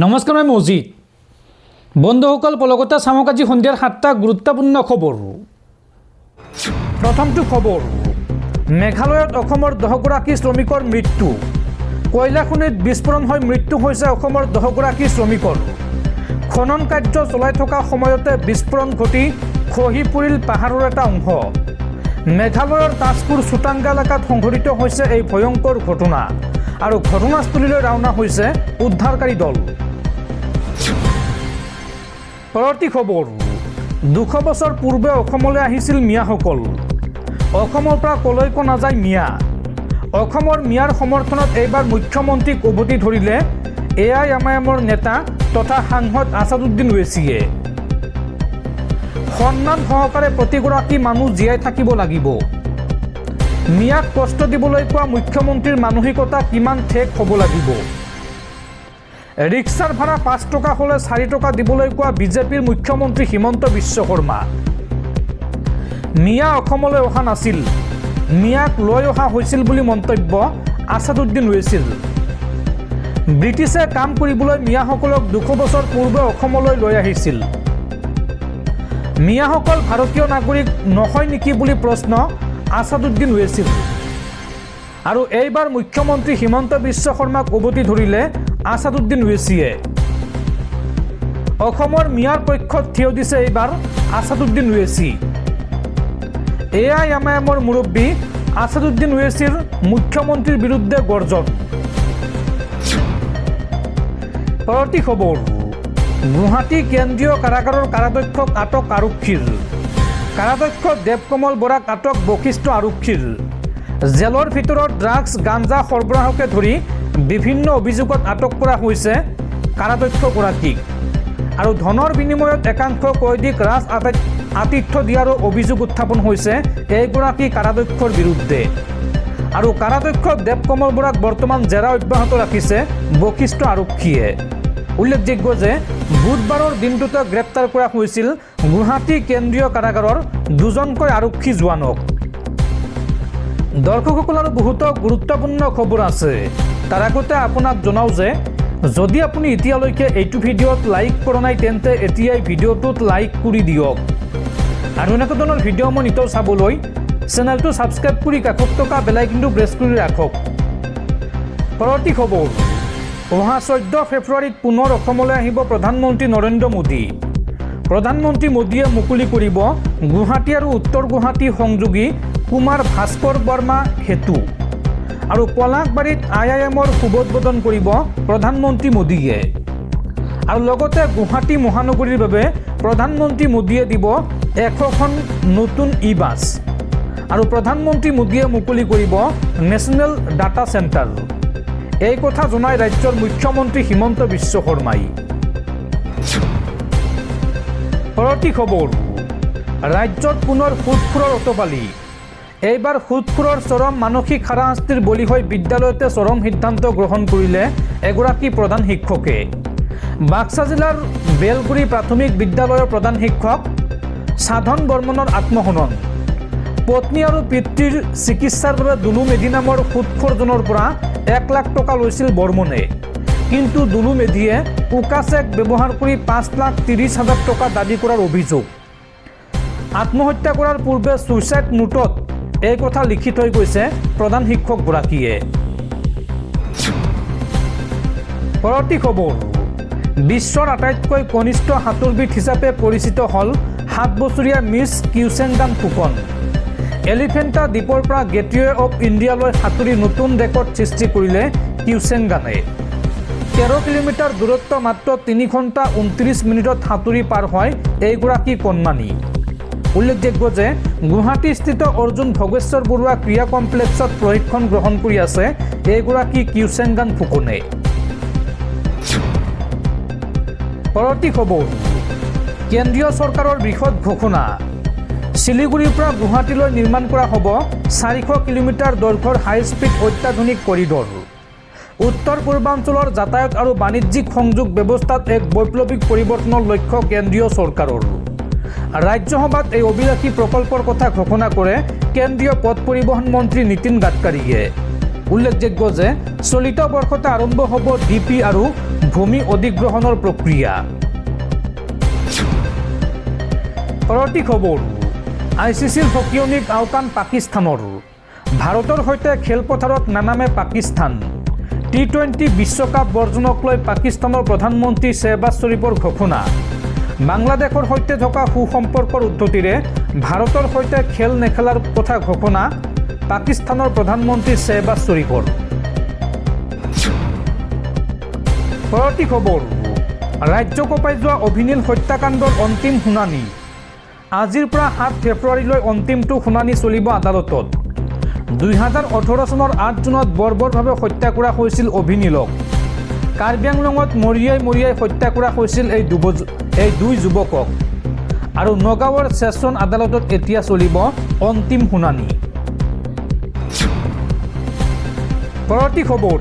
নমস্কাৰ, মই মজিদ। বন্ধুসকল, পলকতা চামক আজি সন্ধিয়াৰ 7টা গুৰুত্বপূৰ্ণ খবৰ। প্ৰথমটো খবৰ, মেঘালয়ত অসমৰ 10গৰাকী শ্ৰমিকৰ মৃত্যু। কয়লা খনিত বিস্ফোৰণ হৈ মৃত্যু হৈছে অসমৰ 10গৰাকী শ্ৰমিকৰ। খনন কাৰ্য চলাই থকা সময়তে বিস্ফোৰণ ঘটি খহি পৰিল পাহাৰৰ এটা অংশ। মেঘালয়ৰ তাজপুৰ চুটাংগা এলেকাত সংঘটিত হৈছে এই ভয়ংকৰ ঘটনা আৰু ঘটনাস্থলীলৈ ৰাওনা হৈছে উদ্ধাৰকাৰী দল। পৰৱৰ্তী খবৰ, 200 বছৰ পূৰ্বে অসমলৈ আহিছিল মিয়াসকল। অসমৰ পৰা কলৈকো নাযায় মিয়া। অসমৰ মিয়াৰ সমৰ্থনত এইবাৰ মুখ্যমন্ত্ৰীক উভতি ধৰিলে AIMIMৰ নেতা তথা সাংসদ আছাদুদ্দিন ওৱেইছিয়ে। সন্মান সহকাৰে প্ৰতিগৰাকী মানুহ জীয়াই থাকিব লাগিব। মিয়াক কষ্ট দিবলৈ কোৱা মুখ্যমন্ত্ৰীৰ মানসিকতা কিমান ঠেক হ'ব লাগিব। ৰিক্সাৰ ভাড়া 5 টকা হ'লে 4 টকা দিবলৈ কোৱা বিজেপিৰ মুখ্যমন্ত্ৰী হিমন্ত বিশ্ব শৰ্মা। মিয়া অসমলৈ অহা নাছিল, মিয়াক লৈ অহা হৈছিল বুলি মন্তব্য আছাদুদ্দিন ওৱেইছিৰ। ব্ৰিটিছে কাম কৰিবলৈ মিয়াসকলক 200 বছৰ পূৰ্বে অসমলৈ লৈ আহিছিল। মিয়াসকল ভাৰতীয় নাগৰিক নহয় নেকি বুলি প্ৰশ্ন আছাদুদ্দিন ওৱেইছিৰ। আৰু এইবাৰ মুখ্যমন্ত্ৰী হিমন্ত বিশ্ব শৰ্মাক উভতি ধৰিলে আছাদুদ্দিন ওৱেইছিয়ে। অসমৰ মিয়াৰ পক্ষত থিয় দিছে এইবাৰ আছাদুদ্দিন ওৱেইছি। AIMIMৰ মুৰব্বী আছাদুদ্দিন ওৱেইছিৰ মুখ্যমন্ত্ৰীৰ বিৰুদ্ধে গৰ্জন। পৰৱৰ্তী খবৰ, গুৱাহাটী কেন্দ্ৰীয় কাৰাগাৰৰ কাৰাধ্যক্ষক আটক আৰক্ষীৰ। কাৰাধ্যক্ষ দেৱকমল বৰাক আটক বশিষ্ঠ আৰক্ষীৰ। জেলৰ ভিতৰত ড্ৰাগছ গাঞ্জা সৰবৰাহকে ধৰি বিভিন্ন অভিযোগত আটক কৰা হৈছে কাৰাধ্যক্ষগৰাকীক। আৰু ধনৰ বিনিময়ত একাংশ কয়দীক ৰাজ আতিথ্য দিয়াৰো অভিযোগ উত্থাপন হৈছে এইগৰাকী কাৰাধ্যক্ষৰ বিৰুদ্ধে। আৰু কাৰাধ্যক্ষ দেৱকমল বৰাক বৰ্তমান জেৰা অব্যাহত ৰাখিছে বশিষ্ঠ আৰক্ষীয়ে। উল্লেখযোগ্য যে বুধবাৰৰ দিনটোতে গ্ৰেপ্তাৰ কৰা হৈছিল গুৱাহাটী কেন্দ্ৰীয় কাৰাগাৰৰ 2জনকৈ আৰক্ষী জোৱানক। দৰ্শকসকল, আৰু বহুতো গুৰুত্বপূৰ্ণ খবৰ আছে। তাৰ আগতে আপোনাক জনাওঁ যে যদি আপুনি এতিয়ালৈকে এইটো ভিডিঅ'ত লাইক কৰা নাই তেন্তে এতিয়াই ভিডিঅ'টোত লাইক কৰি দিয়ক। আৰু এনেকুৱা ধৰণৰ ভিডিঅ' মই নিতৌ চাবলৈ চেনেলটো ছাবস্ক্ৰাইব কৰি কাষত থকা বেলাইকনটো প্ৰেছ কৰি ৰাখক। পৰৱৰ্তী খবৰ, অহা 14 ফেব্ৰুৱাৰীত পুনৰ অসমলৈ আহিব প্ৰধানমন্ত্ৰী নৰেন্দ্ৰ মোদী। প্ৰধানমন্ত্ৰী মোদীয়ে মুকলি কৰিব গুৱাহাটী আৰু উত্তৰ গুৱাহাটী সংযোগী কুমাৰ ভাস্কৰ বৰ্মা সেতু। আৰু পলাশবাৰীত IIMৰ শুভোদ্বোধন কৰিব প্ৰধানমন্ত্ৰী মোদীয়ে। আৰু লগতে গুৱাহাটী মহানগৰীৰ বাবে প্ৰধানমন্ত্ৰী মোদীয়ে দিব 100খন নতুন ই-বাছ। আৰু প্ৰধানমন্ত্ৰী মোদীয়ে মুকলি কৰিব নেশ্যনেল ডাটা চেণ্টাৰ। এই কথা জনাই ৰাজ্যৰ মুখ্যমন্ত্ৰী হিমন্ত বিশ্ব শৰ্মাই। পৰৱৰ্তী খবৰ, ৰাজ্যত পুনৰ সুদখোৰৰ অতপালি। এইবাৰ সুদখোৰৰ চৰম মানসিক হাৰাশাস্তিৰ বলি হৈ বিদ্যালয়তে চৰম সিদ্ধান্ত গ্ৰহণ কৰিলে এগৰাকী প্ৰধান শিক্ষকে। বাক্সা জিলাৰ বেলগুৰি প্ৰাথমিক বিদ্যালয়ৰ প্ৰধান শিক্ষক সাধন বৰ্মনৰ আত্মহনন। পত্নী আৰু পিতৃৰ চিকিৎসাৰ বাবে দুলু মেধি নামৰ সুদখোৰজনৰ পৰা 1 লাখ টকা লৈছিল বৰ্মনে। কিন্তু দুলু মেধিয়ে উকা চেক ব্যৱহাৰ কৰি 5,30,000 টকা দাবী কৰাৰ অভিযোগ। আত্মহত্যা কৰাৰ পূৰ্বে ছুইচাইড নোটত এই কথা লিখি থৈ গৈছে প্ৰধান শিক্ষকগৰাকীয়ে। পৰৱৰ্তী খবৰ, বিশ্বৰ আটাইতকৈ কনিষ্ঠ সাঁতোৰবিদ হিচাপে পৰিচিত হ'ল 7 বছৰীয়া মিছ কিউচেংগান ফুকন। এলিফেণ্টা দ্বীপৰ পৰা গেটৱে অৱ ইণ্ডিয়ালৈ সাঁতুৰি নতুন ৰেকৰ্ড সৃষ্টি কৰিলে কিউচেংগানে। 13 কিলোমিটাৰ দূৰত্ব মাত্ৰ 3 ঘণ্টা 29 মিনিটত সাঁতুৰি পাৰ হয় এইগৰাকী কণমানি। উল্লেখযোগ্য যে গুৱাহাটীস্থিত অৰ্জুন ভোগেশ্বৰ বৰুৱা ক্ৰীড়া কমপ্লেক্সত প্ৰশিক্ষণ গ্ৰহণ কৰি আছে এইগৰাকী কিউচেংগান ফুকনে। পৰৱৰ্তী খবৰ, কেন্দ্ৰীয় চৰকাৰৰ বৃহৎ ঘোষণা। শিলিগুৰিৰ পৰা গুৱাহাটীলৈ নিৰ্মাণ কৰা হ'ব 400 কিলোমিটাৰ দৈৰ্ঘ্যৰ হাইস্পীড অত্যাধুনিক কৰিডৰ। উত্তৰ পূৰ্বাঞ্চলৰ যাতায়াত আৰু বাণিজ্যিক সংযোগ ব্যৱস্থাত এক বৈপ্লৱিক পৰিৱৰ্তনৰ লক্ষ্য কেন্দ্ৰীয় চৰকাৰৰ। ৰাজ্যসভাত এই অভিলাষী প্ৰকল্পৰ কথা ঘোষণা কৰে কেন্দ্ৰীয় পথ পৰিবহণ মন্ত্ৰী নীতিন গাডকাৰীয়ে। উল্লেখযোগ্য যে চলিত বৰ্ষতে আৰম্ভ হ'ব ডিপি আৰু ভূমি অধিগ্ৰহণৰ প্ৰক্ৰিয়া। পৰৱৰ্তী খবৰ, ICCৰ সকিয়নিক আওকাণ পাকিস্তানৰ। ভাৰতৰ সৈতে খেলপথাৰত নানামে পাকিস্তান। T20 বিশ্বকাপ বৰ্জনক লৈ পাকিস্তানৰ প্ৰধানমন্ত্ৰী শ্বেহবাজ শ্বৰীফৰ ঘোষণা। বাংলাদেশৰ সৈতে থকা সুসম্পৰ্কৰ উদ্ধতিৰে ভাৰতৰ সৈতে খেল নেখেলাৰ কথা ঘোষণা পাকিস্তানৰ প্ৰধানমন্ত্ৰী শ্বেহবাজ শ্বৰীফৰ। পৰৱৰ্তী খবৰ, ৰাজ্য কঁপাই যোৱা অভিনীল হত্যাকাণ্ডৰ অন্তিম শুনানি। আজিৰ পৰা 7 ফেব্ৰুৱাৰীলৈ অন্তিমটো শুনানি চলিব আদালতত। 2018 চনৰ 8 জুনত বৰ্বৰভাৱে হত্যা কৰা হৈছিল অভিনীলক। কাৰ্বি আংলঙত মৰিয়াই হত্যা কৰা হৈছিল এই দুই যুৱকক। আৰু নগাঁৱৰ ছেছন আদালতত এতিয়া চলিব অন্তিম শুনানি। পৰৱৰ্তী খবৰ,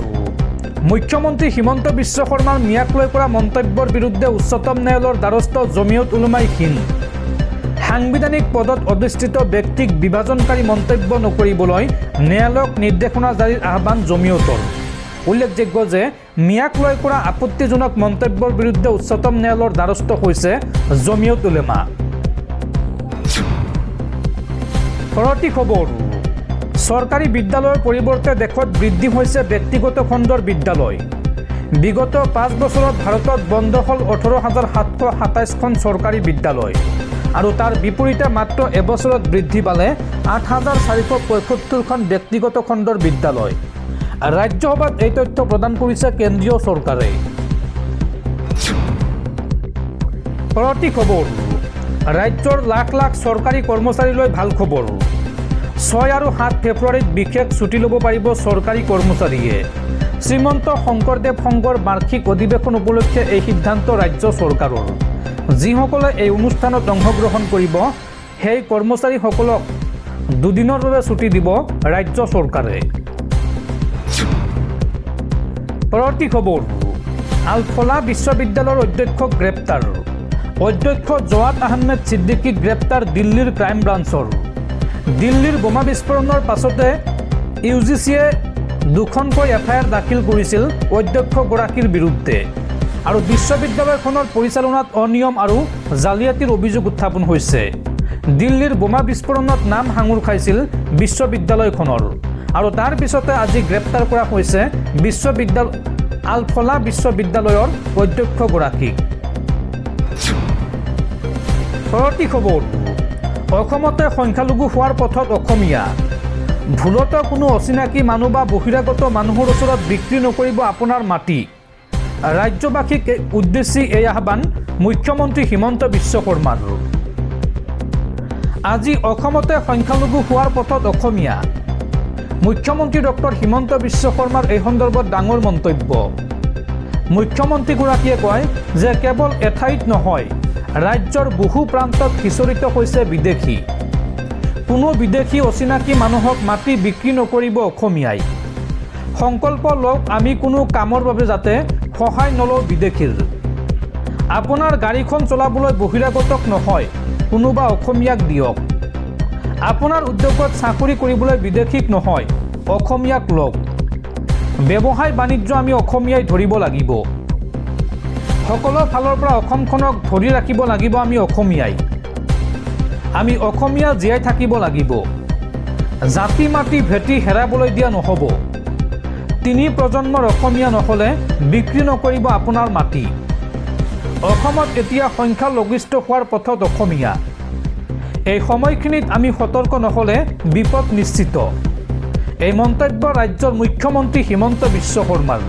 মুখ্যমন্ত্ৰী হিমন্ত বিশ্ব শৰ্মাৰ মিয়াক লৈ কৰা মন্তব্যৰ বিৰুদ্ধে উচ্চতম ন্যায়ালয়ৰ দ্বাৰস্থ জমিয়ত উলমাই হিন্দ। সাংবিধানিক পদত অধিষ্ঠিত ব্যক্তিক বিভাজনকাৰী মন্তব্য নকৰিবলৈ ন্যায়ালয়ক নিৰ্দেশনা জাৰিৰ আহ্বান জমিয়তৰ। উল্লেখযোগ্য যে মিয়াক লৈ কৰা আপত্তিজনক মন্তব্যৰ বিৰুদ্ধে উচ্চতম ন্যায়ালয়ৰ দ্বাৰস্থ হৈছে জমিয়ত উলেমা। পৰৱৰ্তী খবৰ, চৰকাৰী বিদ্যালয়ৰ পৰিৱৰ্তে দেশত বৃদ্ধি হৈছে ব্যক্তিগত খণ্ডৰ বিদ্যালয়। বিগত 5 বছৰত ভাৰতত বন্ধ হ'ল 18,727খন চৰকাৰী বিদ্যালয় আৰু তাৰ বিপৰীতে মাত্ৰ এবছৰত বৃদ্ধি পালে 8,475খন ব্যক্তিগত খণ্ডৰ বিদ্যালয়। ৰাজ্যসভাত এই তথ্য প্ৰদান কৰিছে কেন্দ্ৰীয় চৰকাৰে। পৰৱৰ্তী খবৰ, ৰাজ্যৰ লাখ লাখ চৰকাৰী কৰ্মচাৰীলৈ ভাল খবৰ। 6 আৰু 7 ফেব্ৰুৱাৰীত বিশেষ ছুটি ল'ব পাৰিব চৰকাৰী কৰ্মচাৰীয়ে। শ্ৰীমন্ত শংকৰদেৱ সংঘৰ বাৰ্ষিক অধিৱেশন উপলক্ষে এই সিদ্ধান্ত ৰাজ্য চৰকাৰৰ। যিসকলে এই অনুষ্ঠানত অংশগ্ৰহণ কৰিব সেই কৰ্মচাৰীসকলক 2 দিনৰ বাবে ছুটি দিব ৰাজ্য চৰকাৰে। পৰৱৰ্তী খবৰ, আলফলা বিশ্ববিদ্যালয়ৰ অধ্যক্ষক গ্ৰেপ্তাৰ। অধ্যক্ষ জৱাদ আহমেদ ছিদ্দিকীক গ্ৰেপ্তাৰ দিল্লীৰ ক্ৰাইম ব্ৰাঞ্চৰ। দিল্লীৰ বোমা বিস্ফোৰণৰ পাছতে UGCয়ে 2খনকৈ FIR দাখিল কৰিছিল অধ্যক্ষগৰাকীৰ বিৰুদ্ধে আৰু বিশ্ববিদ্যালয়খনৰ পৰিচালনাত অনিয়ম আৰু জালিয়াতিৰ অভিযোগ উত্থাপন হৈছে। দিল্লীৰ বোমা বিস্ফোৰণত নাম সাঙুৰ খাইছিল বিশ্ববিদ্যালয়খনৰ আৰু তাৰ পিছতে আজি গ্ৰেপ্তাৰ কৰা হৈছে আলফলা বিশ্ববিদ্যালয়ৰ অধ্যক্ষগৰাকীক। পৰৱৰ্তী খবৰ, অসমতে সংখ্যালঘু হোৱাৰ পথত অসমীয়া। ভুলতো কোনো অচিনাকি মানুহ বা বহিৰাগত মানুহৰ ওচৰত বিক্ৰী নকৰিব আপোনাৰ মাটি। ৰাজ্যবাসীক উদ্দেশ্যি এই আহ্বান মুখ্যমন্ত্ৰী হিমন্ত বিশ্ব শৰ্মাৰ। আজি অসমতে সংখ্যালঘু হোৱাৰ পথত অসমীয়া। মুখ্যমন্ত্ৰী ডক্টৰ হিমন্ত বিশ্ব শৰ্মাৰ এই সন্দৰ্ভত ডাঙৰ মন্তব্য। মুখ্যমন্ত্ৰীগৰাকীয়ে কয় যে কেৱল এঠাইত নহয়, ৰাজ্যৰ বহু প্ৰান্তত সিঁচৰিত হৈছে বিদেশী। কোনো বিদেশী অচিনাকি মানুহক মাটি বিক্ৰী নকৰিব অসমীয়াই। সংকল্প লওক আমি কোনো কামৰ বাবে যাতে সহায় নলওঁ বিদেশীৰ। আপোনাৰ গাড়ীখন চলাবলৈ বহিৰাগতক নহয়, কোনোবা অসমীয়াক দিয়ক। আপোনাৰ উদ্যোগত চাকৰি কৰিবলৈ বিদেশীক নহয়, অসমীয়াক লওক। ব্যৱসায় বাণিজ্য আমি অসমীয়াই ধৰিব লাগিব। সকলো ফালৰ পৰা অসমখনক ধৰি ৰাখিব লাগিব আমি অসমীয়াই। আমি অসমীয়া জীয়াই থাকিব লাগিব। জাতি মাটি ভেটি হেৰাবলৈ দিয়া নহ'ব। 3 প্ৰজন্মৰ অসমীয়া নহ'লে বিক্ৰী নকৰিব আপোনাৰ মাটি। অসমত এতিয়া সংখ্যালঘিষ্ঠ হোৱাৰ পথত অসমীয়া। এই সময়খিনিত আমি সতৰ্ক নহ'লে বিপদ নিশ্চিত। এই মন্তব্য ৰাজ্যৰ মুখ্যমন্ত্ৰী হিমন্ত বিশ্ব শৰ্মাৰ।